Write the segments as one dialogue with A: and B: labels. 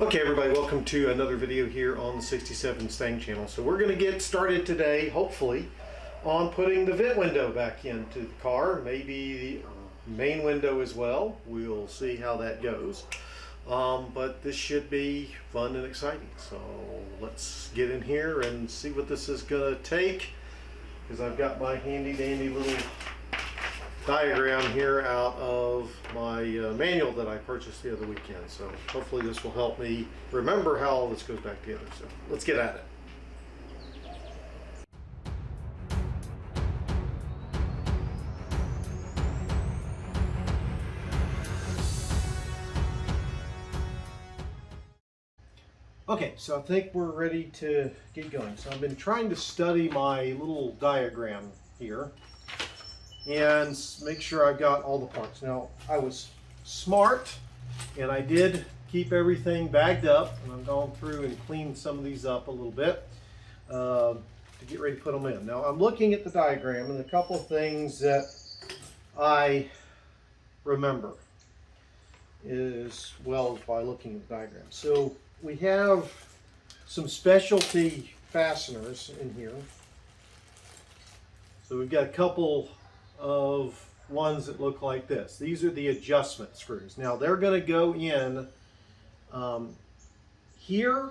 A: Okay everybody, welcome to another video here on the 67 Stang channel. So we're going to get started today, hopefully, on putting the vent window back into the car, maybe the main window as well. We'll see how that goes. But this should be fun and exciting. So let's get in here and see what this is going to take, because I've got my handy dandy little diagram here out of my manual that I purchased the other weekend. So hopefully this will help me remember how all this goes back together. So let's get at it. Okay, so I think we're ready to get going. So I've been trying to study my little diagram here and make sure I've got all the parts. Now, I was smart and I did keep everything bagged up, and I've gone through and cleaned some of these up a little bit to get ready to put them in. Now, I'm looking at the diagram and a couple of things that I remember as well as by looking at the diagram. So we have some specialty fasteners in here. So we've got a couple of ones that look like this. These are the adjustment screws. Now they're going to go in here,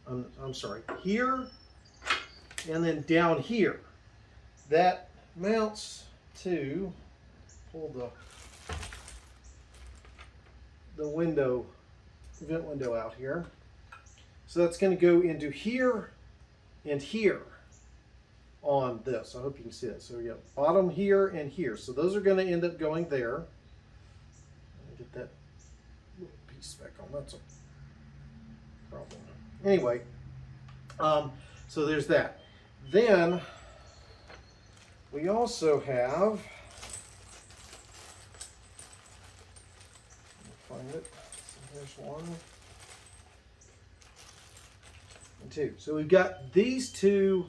A: I'm sorry, here, and then down here. That mounts to, pull the window, vent window out here. So that's going to go into here and here on this. I hope you can see it. So we got bottom here and here. So those are going to end up going there. Let me get that little piece back on. That's a problem. Anyway, so there's that. Then we also have, find it. So there's one and two. So we've got these two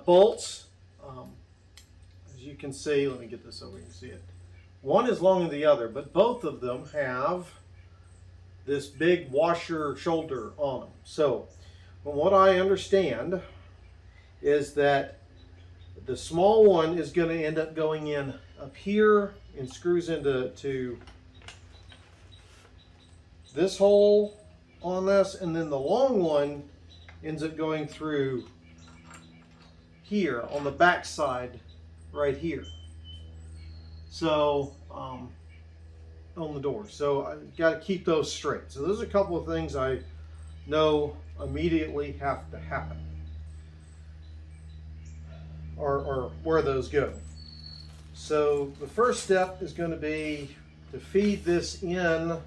A: bolts. As you can see, let me get this over, you can see it. One is longer than the other, but both of them have this big washer shoulder on them. So from what I understand is that the small one is going to end up going in up here and screws into this hole on this, and then the long one ends up going through here on the back side right here. So on the door. So I got to keep those straight. So there's a couple of things I know immediately have to happen, or where those go. So the first step is going to be to feed this in at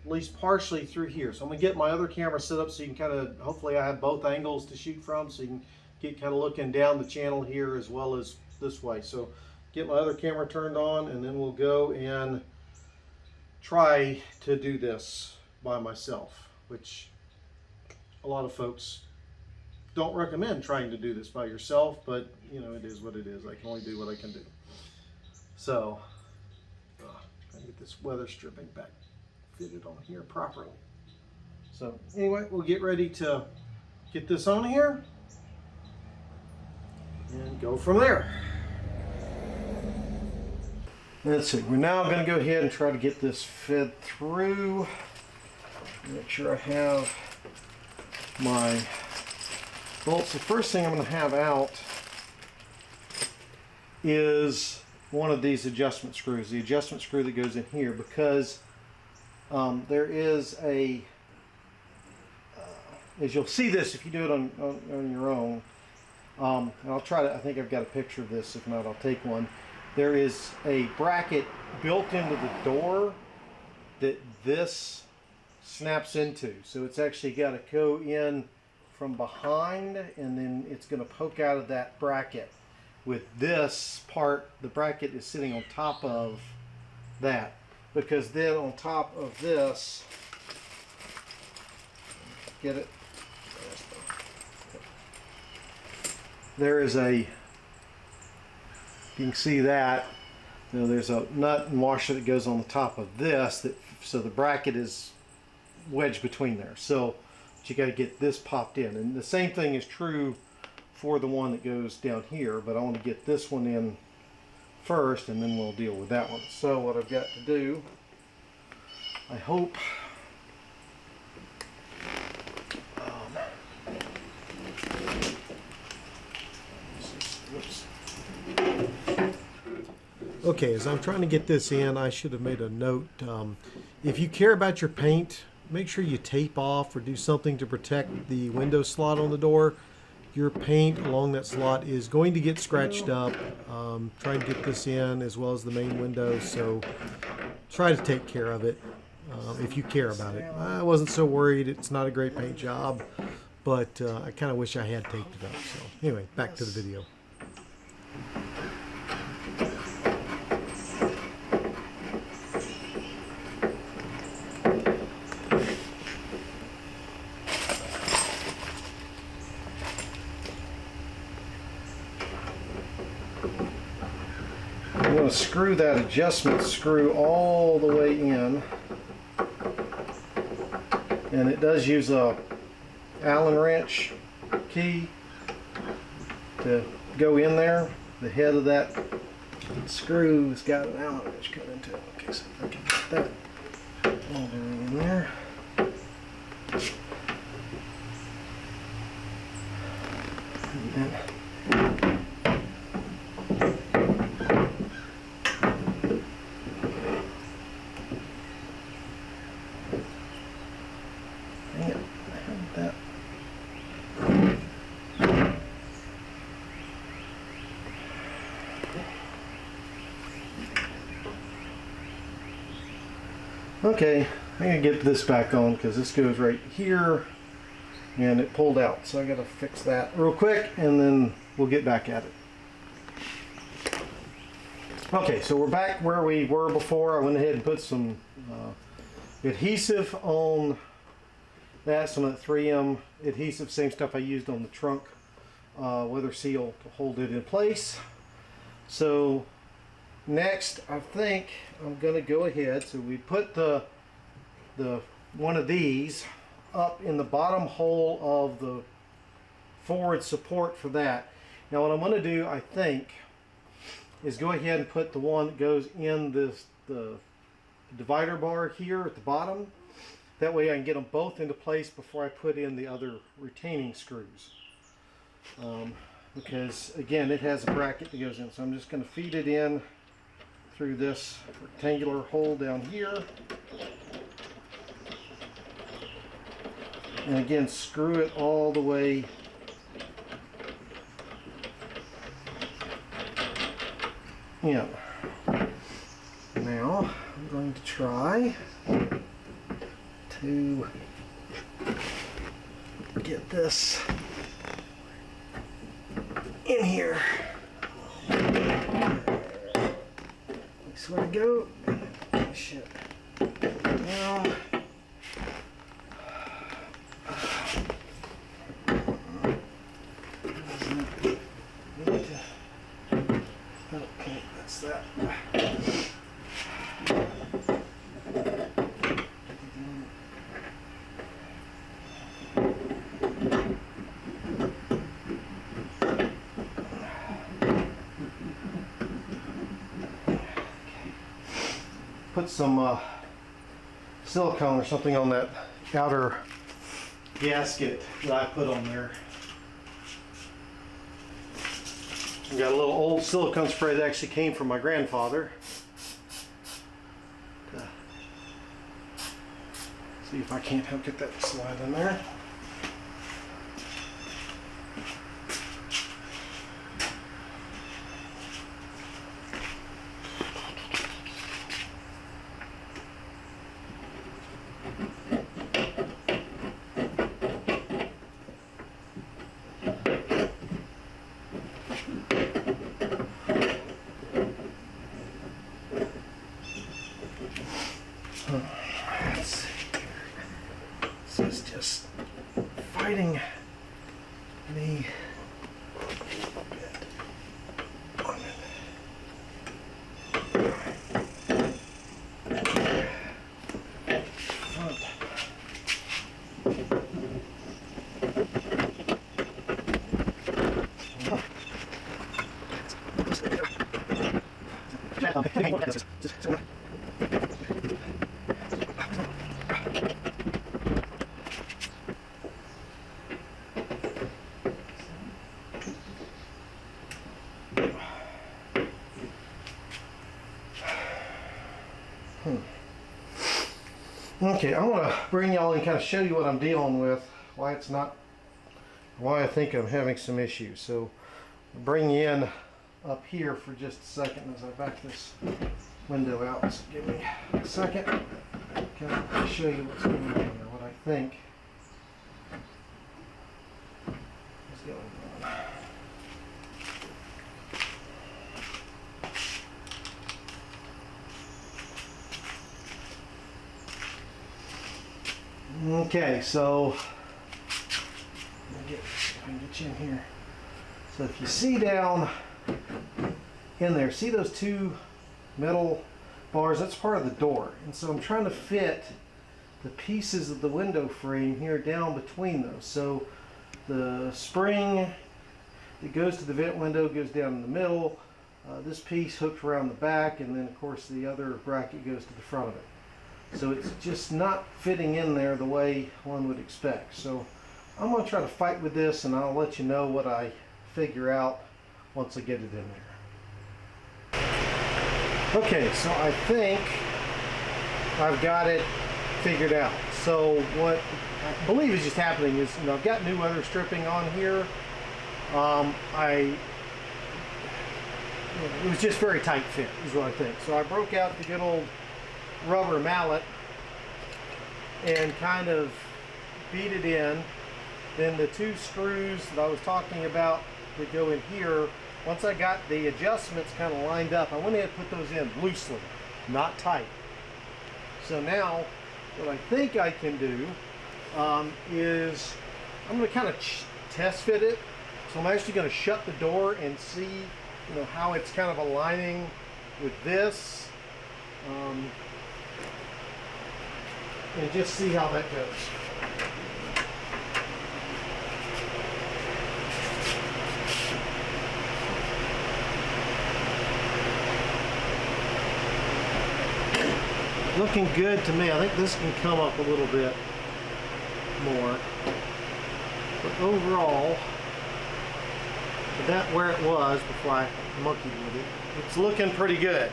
A: least partially through here. So I'm going to get my other camera set up so you can kind of, hopefully I have both angles to shoot from, so you can get kind of looking down the channel here as well as this way. So get my other camera turned on, and then we'll go and try to do this by myself, which a lot of folks don't recommend trying to do this by yourself, but you know, it is what it is. I can only do what I can do. So try to get this weather stripping back fitted on here properly. So anyway, we'll get ready to get this on here and go from there. Let's see, we're now going to go ahead and try to get this fed through. Make sure I have my bolts. The first thing I'm going to have out is one of these adjustment screws, the adjustment screw that goes in here, because there is a, as you'll see this if you do it on your own, and I'll try to, I think I've got a picture of this, if not I'll take one. There is a bracket built into the door that this snaps into. So it's actually got to go in from behind, and then it's going to poke out of that bracket. With this part, the bracket is sitting on top of that, because then on top of this, get it? There is a, you can see that, you know, there's a nut and washer that goes on the top of this, that so the bracket is wedged between there. So you got to get this popped in, and the same thing is true for the one that goes down here, but I want to get this one in first and then we'll deal with that one. So what I've got to do, I hope okay, as I'm trying to get this in, I should have made a note. If you care about your paint, make sure you tape off or do something to protect the window slot on the door. Your paint along that slot is going to get scratched up. Trying to get this in as well as the main window, so try to take care of it if you care about it. I wasn't so worried. It's not a great paint job, but I kind of wish I had taped it up. So anyway, back to the video. I'm going to screw that adjustment screw all the way in, and it does use a Allen wrench key to go in there. The head of that screw has got an Allen wrench cut into it. Okay, so if I can get that all the way in there. And then okay, I'm going to get this back on because this goes right here and it pulled out. So I got to fix that real quick and then we'll get back at it. Okay, so we're back where we were before. I went ahead and put some adhesive on that, some of that 3M adhesive, same stuff I used on the trunk weather seal to hold it in place. So next, I think I'm going to go ahead. So we put the one of these up in the bottom hole of the forward support for that. Now what I'm going to do, I think, is go ahead and put the one that goes in the divider bar here at the bottom. That way I can get them both into place before I put in the other retaining screws. Because again, it has a bracket that goes in. So I'm just going to feed it in through this rectangular hole down here. And again, screw it all the way in. Now, I'm going to try to get this in here. This way to go. Shit. Now, okay, that's that. Put some silicone or something on that outer gasket that I put on there. I got a little old silicone spray that actually came from my grandfather. See if I can't help get that slide in there. Let's see here. This is just fighting me on it. Okay, I'm gonna bring y'all in and kind of show you what I'm dealing with, why I think I'm having some issues. So I'll bring you in up here for just a second as I back this window out. So give me a second. Kind of show you what's going on here, what I think is going on. Okay, so if I can get you in here. So if you see down in there, see those two metal bars? That's part of the door. And so I'm trying to fit the pieces of the window frame here down between those. So the spring that goes to the vent window goes down in the middle. This piece hooks around the back, and then of course the other bracket goes to the front of it. So it's just not fitting in there the way one would expect. So I'm going to try to fight with this, and I'll let you know what I figure out once I get it in there. Okay, so I think I've got it figured out. So what I believe is just happening is, I've got new weather stripping on here. It was just very tight fit is what I think. So I broke out the good old rubber mallet and kind of beat it in. Then the two screws that I was talking about that go in here, once I got the adjustments kind of lined up, I went ahead and put those in loosely, not tight. So now what I think I can do is I'm going to kind of test fit it. So I'm actually going to shut the door and see how it's kind of aligning with this. And just see how that goes. Looking good to me. I think this can come up a little bit more. But overall, that where it was before I monkeyed with it, it's looking pretty good.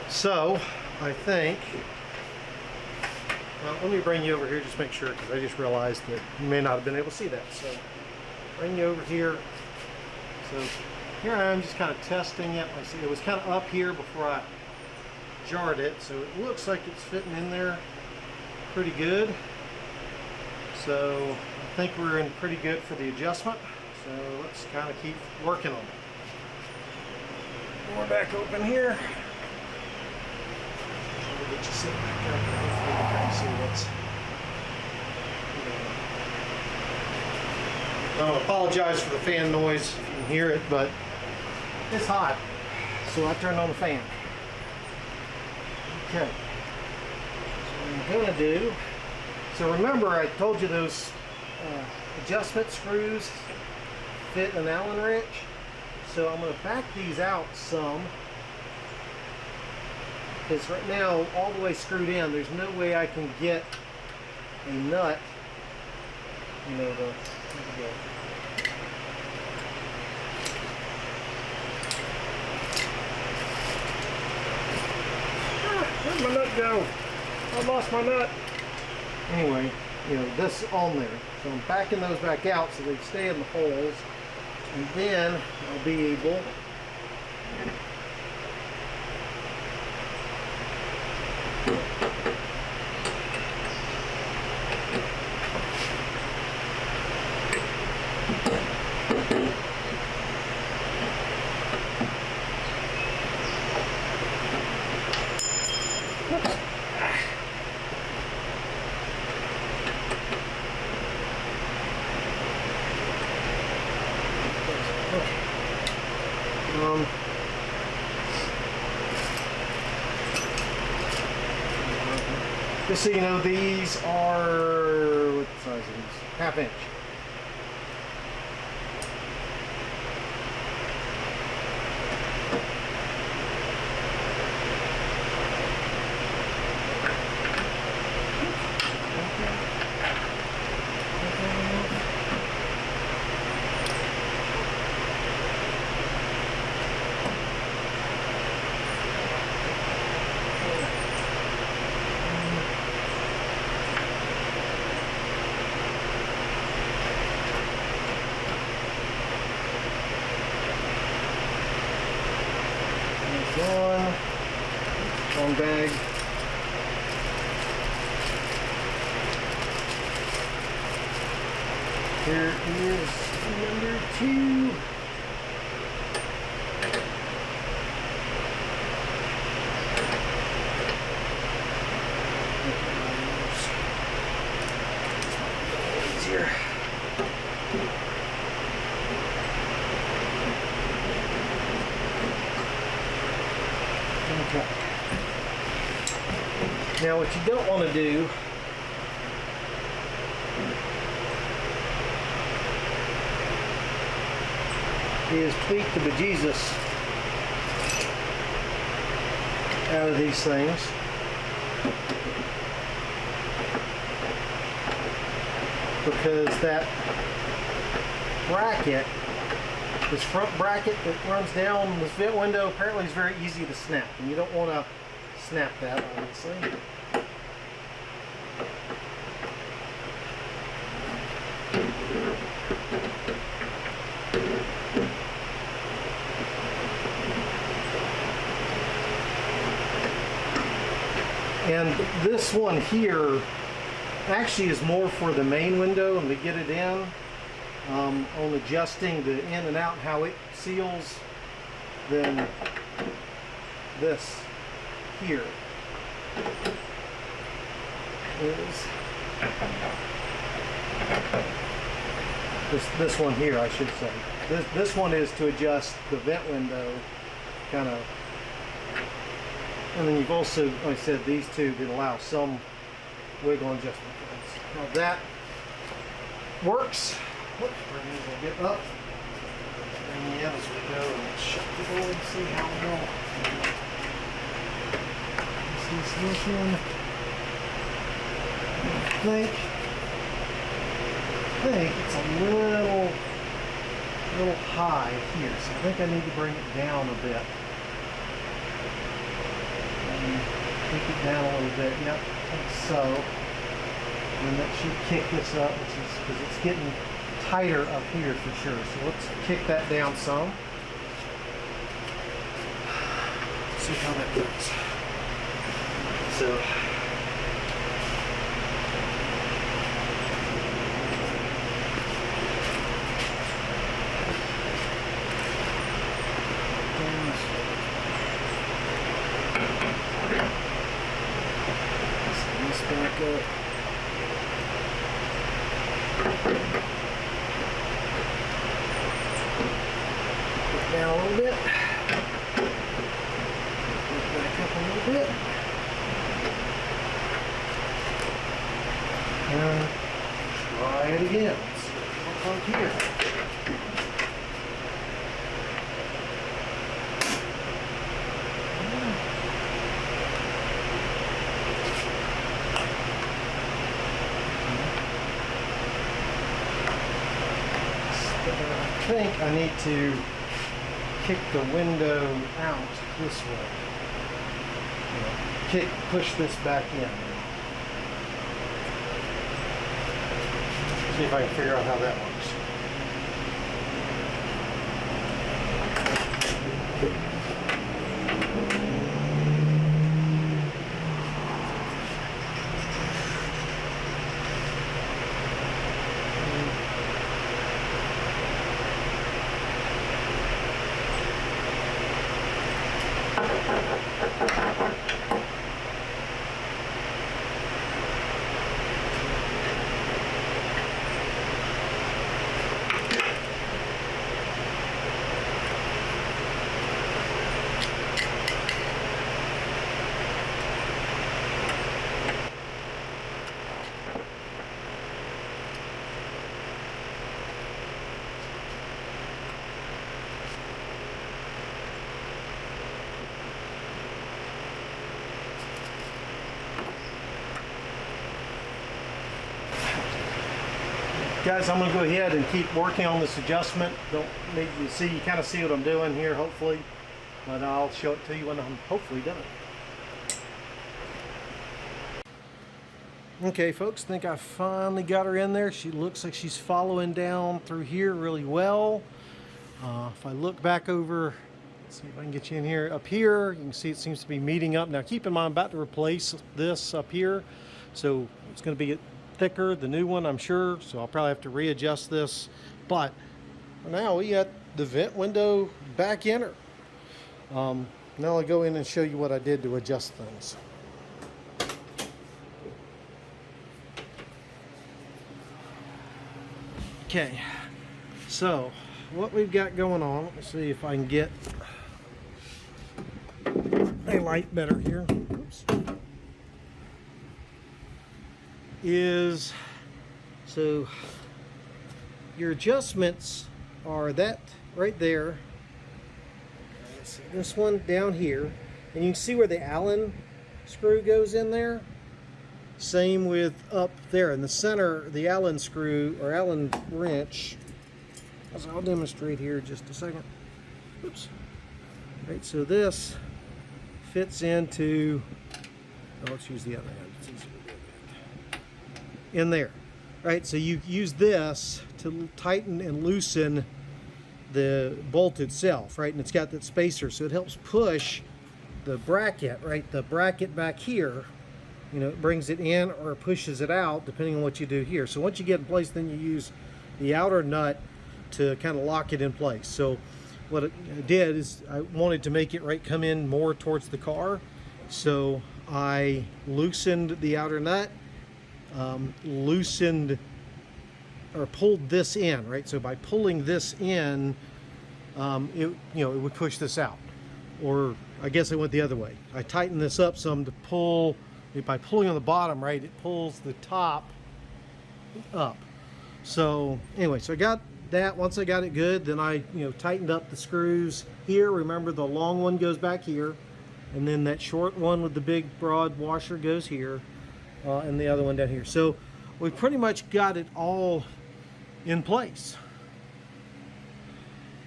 A: So I think, well, let me bring you over here, just make sure, because I just realized that you may not have been able to see that. So bring you over here. So here I am just kind of testing it. I see it was kind of up here before I jarred it, so it looks like it's fitting in there pretty good. So I think we're in pretty good for the adjustment. So let's kind of keep working on it. Door back open here. Get you sitting back up there. Hopefully you can see what's going on. I apologize for the fan noise if you can hear it, but it's hot, so I turned on the fan. Okay, so what I'm going to do, so remember I told you those adjustment screws fit an Allen wrench, so I'm going to back these out some. Because right now, all the way screwed in, there's no way I can get a nut, where'd my nut go? I lost my nut. Anyway, this on there. So I'm backing those back out so they stay in the holes. And then I'll be able just so you know, these are, what size are these? 1/2 inch. wrong bag. Here is number 2. Easier. Okay. Now what you don't want to do is tweak the bejesus out of these things. Because that bracket, this front bracket that runs down this vent window, apparently is very easy to snap, and you don't want to snap that, obviously. And this one here actually is more for the main window and to get it in, on adjusting the in and out, how it seals, than this here is this one here, I should say. This one is to adjust the vent window, kind of. And then you've also, like I said, these two that allow some wiggle and adjustment. Now that works. Whoops, we'll get up. And yeah, as we go, let's shut the door and see how we go. This is looking. I think it's a little high here, so I think I need to bring it down a bit. Kick it down a little bit, yep, like so. And that should kick this up, because it's getting tighter up here for sure. So let's kick that down some. See how that goes. So back up. Put down a little bit. Back up a little bit. And try it again. Let's see what we look like here. I think I need to kick the window out this way. Push this back in. See if I can figure out how that works. Guys, I'm going to go ahead and keep working on this adjustment. Don't need you to see, you kind of see what I'm doing here, hopefully. But I'll show it to you when I'm hopefully done. Okay, folks, I think I finally got her in there. She looks like she's following down through here really well. If I look back over Let's see if I can get you in here. Up here, you can see it seems to be meeting up. Now keep in mind, I'm about to replace this up here. So it's going to be thicker, the new one, I'm sure. So I'll probably have to readjust this. But now we got the vent window back in her. Now I'll go in and show you what I did to adjust things. Okay, so what we've got going on, let me see if I can get a light better here. Oops. Is so your adjustments are that right there. Let's see, this one down here, and you can see where the Allen screw goes in there. Same with up there in the center, the Allen screw or Allen wrench. As I'll demonstrate here in just a second. Oops. Right, so this fits into. Oh, let's use the other end. It's easier to do that. In there, right? So you use this to tighten and loosen the bolt itself, right? And it's got that spacer, so it helps push the bracket, right? The bracket back here. You know, it brings it in or pushes it out depending on what you do here. So once you get in place, then you use the outer nut to kind of lock it in place. So what I did is I wanted to make it right come in more towards the car. So I loosened the outer nut, loosened or pulled this in, right? So by pulling this in, it would push this out. Or I guess it went the other way. I tightened this up some to pull. By pulling on the bottom, right, it pulls the top up. So anyway, so I got that. Once I got it good, then I tightened up the screws here. Remember, the long one goes back here, and then that short one with the big broad washer goes here, and the other one down here. So we pretty much got it all in place,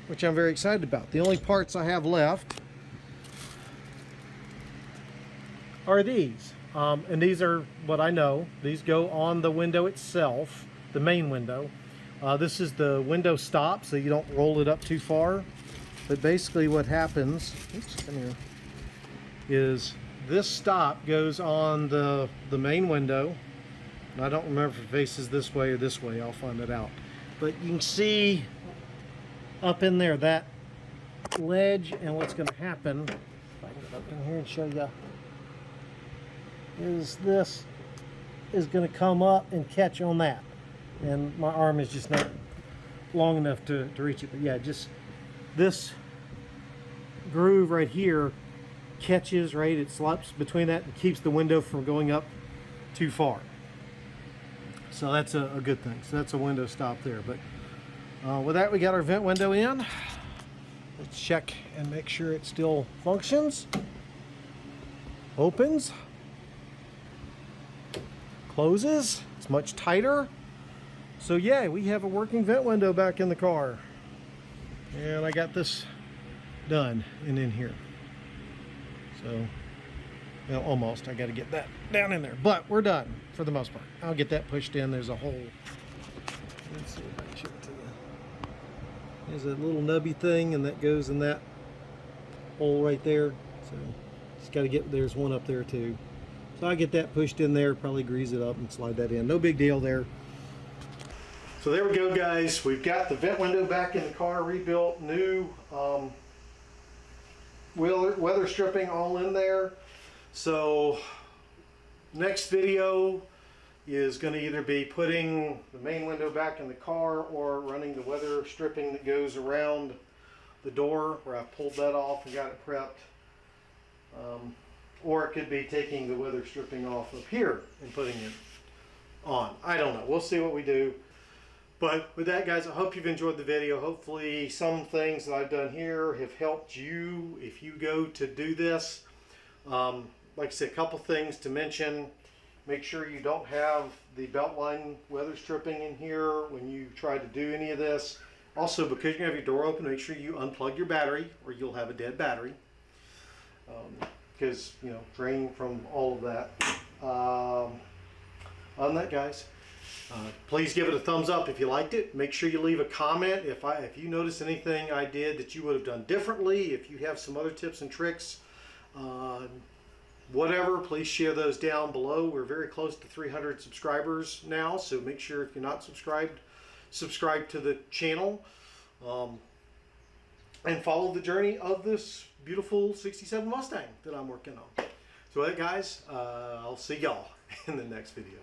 A: which I'm very excited about. The only parts I have left are these. And these are what I know. These go on the window itself, the main window. This is the window stop, so you don't roll it up too far. But basically what happens, oops, come here, is this stop goes on the main window. And I don't remember if it faces this way or this way. I'll find it out. But you can see up in there that ledge, and what's going to happen, if I can get up in here and show you, is this is going to come up and catch on that, and my arm is just not long enough to reach it. But yeah, just this groove right here catches, right, it slips between that and keeps the window from going up too far. So that's a good thing. So that's a window stop there. But with that, we got our vent window in. Let's check and make sure it still functions. Opens. Closes. It's much tighter. So yeah, we have a working vent window back in the car. And I got this done and in here. So, well, almost. I got to get that down in there. But we're done for the most part. I'll get that pushed in. There's a hole. Let's see if I can show it to you. There's a little nubby thing, and that goes in that hole right there. So just got to get, there's one up there too. So I get that pushed in there, probably grease it up and slide that in. No big deal there. So there we go, guys. We've got the vent window back in the car, rebuilt, new weather stripping all in there. So next video is going to either be putting the main window back in the car or running the weather stripping that goes around the door where I pulled that off and got it prepped. Or it could be taking the weather stripping off up here and putting it on. I don't know. We'll see what we do. But with that, guys, I hope you've enjoyed the video. Hopefully some things that I've done here have helped you if you go to do this. Like I said, a couple things to mention. Make sure you don't have the belt line weather stripping in here when you try to do any of this. Also, because you have your door open, make sure you unplug your battery or you'll have a dead battery. Because, you know, drain from all of that. On that, guys, Please give it a thumbs up if you liked it. Make sure you leave a comment if you notice anything I did that you would have done differently. If you have some other tips and tricks, whatever, please share those down below. We're very close to 300 subscribers now, so make sure if you're not subscribed, subscribe to the channel, and follow the journey of this beautiful 67 Mustang that I'm working on. So guys, I'll see y'all in the next video.